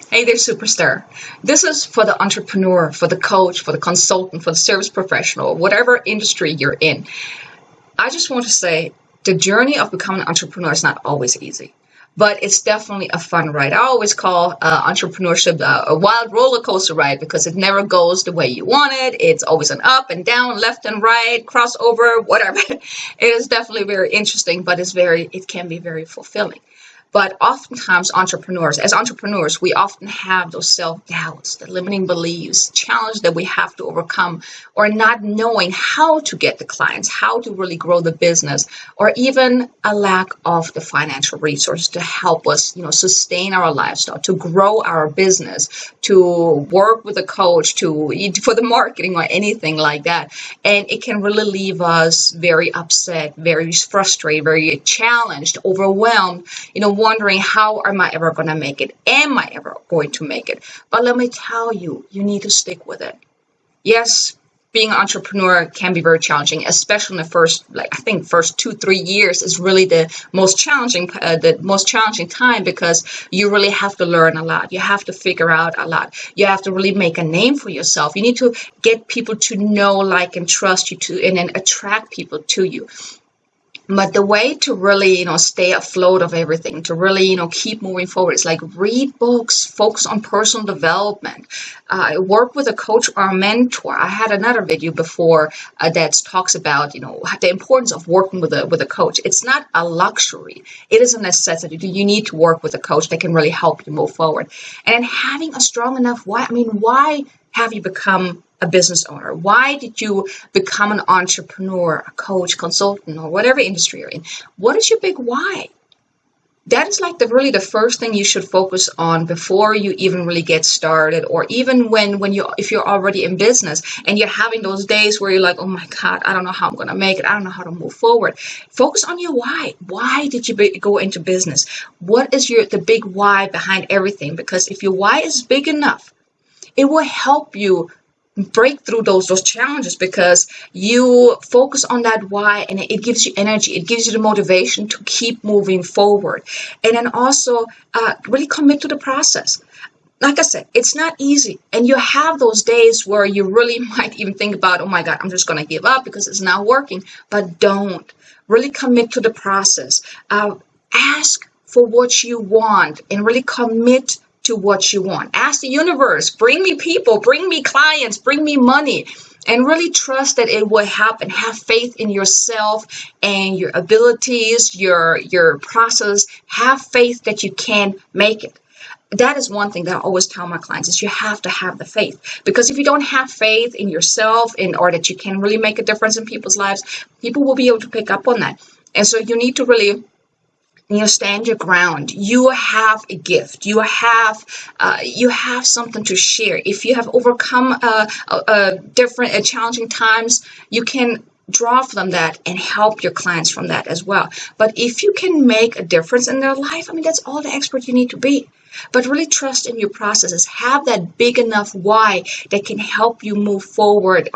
Hey there, superstar. This is for the entrepreneur, for the coach, for the consultant, for the service professional, whatever industry you're in. I just want to say the journey of becoming an entrepreneur is not always easy, but it's definitely a fun ride. I always call entrepreneurship a wild roller coaster ride because it never goes the way you want it. It's always an up and down, left and right, crossover, whatever. It is definitely very interesting, but it can be very fulfilling. But oftentimes, as entrepreneurs, we often have those self-doubts, the limiting beliefs, challenge that we have to overcome, or not knowing how to get the clients, how to really grow the business, or even a lack of the financial resources to help us, sustain our lifestyle, to grow our business, to work with a coach, for the marketing or anything like that. And it can really leave us very upset, very frustrated, very challenged, overwhelmed, wondering how am I ever going to make it? Am I ever going to make it? But let me tell you, you need to stick with it. Yes, being an entrepreneur can be very challenging, especially in the first 2-3 years is really the most challenging time because you really have to learn a lot. You have to figure out a lot. You have to really make a name for yourself. You need to get people to know, like, and trust you and then attract people to you. But the way to really, stay afloat of everything, to really, keep moving forward is like read books, focus on personal development, work with a coach or a mentor. I had another video before that talks about, the importance of working with a coach. It's not a luxury. It is a necessity. You need to work with a coach that can really help you move forward. And having a strong enough why. I mean, why have you become a business owner? Why did you become an entrepreneur, a coach, consultant, or whatever industry you're in? What is your big why? That is like really the first thing you should focus on before you even really get started, or even if you're already in business and you're having those days where you're like, oh my God, I don't know how I'm going to make it. I don't know how to move forward. Focus on your why. Why did you go into business? What is the big why behind everything? Because if your why is big enough, it will help you break through those challenges because you focus on that why, and it gives you energy. It gives you the motivation to keep moving forward. And then also really commit to the process. Like I said, it's not easy. And you have those days where you really might even think about, oh my God, I'm just going to give up because it's not working. But don't. Really commit to the process. Ask for what you want and really commit to what you want. Ask the universe, bring me people, bring me clients, bring me money, and really trust that it will happen. Have faith in yourself and your abilities, your process. Have faith that you can make it. That is one thing that I always tell my clients is you have to have the faith, because if you don't have faith in yourself or that you can really make a difference in people's lives, people will be able to pick up on that. And so you need to really stand your ground. You have a gift. You have something to share. If you have overcome different challenging times, you can draw from that and help your clients from that as well. But if you can make a difference in their life, I mean, that's all the expert you need to be. But really trust in your processes. Have that big enough why that can help you move forward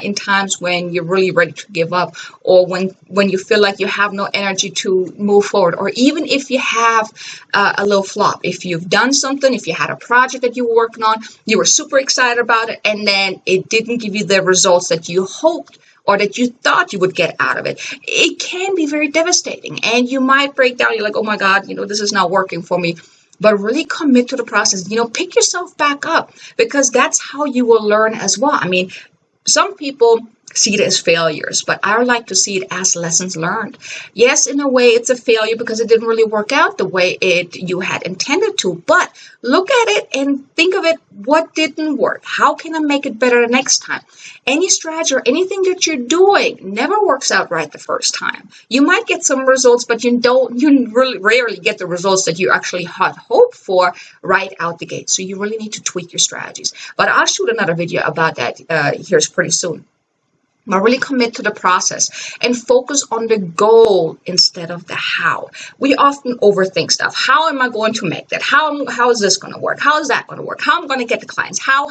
in times when you're really ready to give up, or when you feel like you have no energy to move forward, or even if you have a little flop. If you've done something, if you had a project that you were working on, you were super excited about it, and then it didn't give you the results that you hoped or that you thought you would get out of it. It can be very devastating, and you might break down. You're like, oh my God, this is not working for me. But really commit to the process. Pick yourself back up, because that's how you will learn as well. I mean, some people see it as failures, but I like to see it as lessons learned. Yes, in a way, it's a failure because it didn't really work out the way you had intended to. But look at it and think of it, what didn't work? How can I make it better the next time? Any strategy or anything that you're doing never works out right the first time. You might get some results, but you really rarely get the results that you actually had hoped for right out the gate. So you really need to tweak your strategies. But I'll shoot another video about that here pretty soon. But really commit to the process and focus on the goal instead of the how. We often overthink stuff. How am I going to make that? How is this going to work? How is that going to work? How am I going to get the clients? How?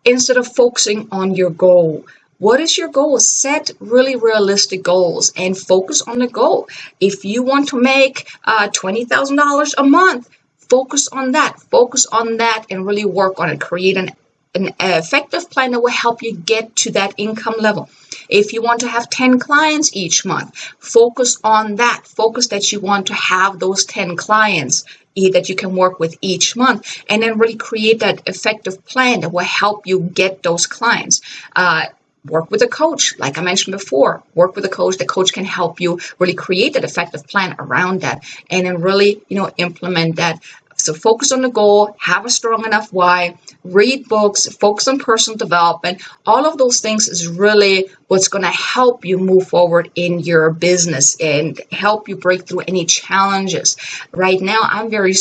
Instead of focusing on your goal. What is your goal? Set really realistic goals and focus on the goal. If you want to make $20,000 a month, focus on that. Focus on that and really work on it. Create an effective plan that will help you get to that income level. If you want to have 10 clients each month, focus on that. Focus that you want to have those 10 clients that you can work with each month, and then really create that effective plan that will help you get those clients. Work with a coach, like I mentioned before. Work with a coach. The coach can help you really create that effective plan around that, and then really, implement that. So focus on the goal, have a strong enough why, read books, focus on personal development. All of those things is really what's going to help you move forward in your business and help you break through any challenges. Right now, I'm very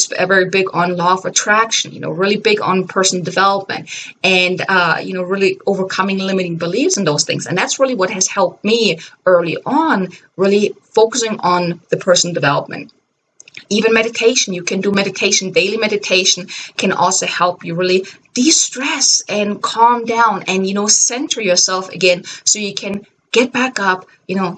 big on law of attraction, really big on personal development and, really overcoming limiting beliefs and those things. And that's really what has helped me early on, really focusing on the personal development. Even meditation, you can do meditation. Daily meditation can also help you really de-stress and calm down and, center yourself again so you can get back up,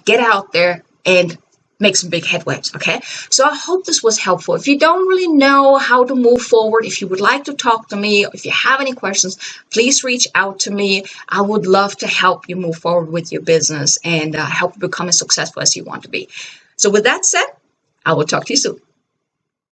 get out there and make some big headways, okay? So I hope this was helpful. If you don't really know how to move forward, if you would like to talk to me, if you have any questions, please reach out to me. I would love to help you move forward with your business and help you become as successful as you want to be. So with that said, I will talk to you soon.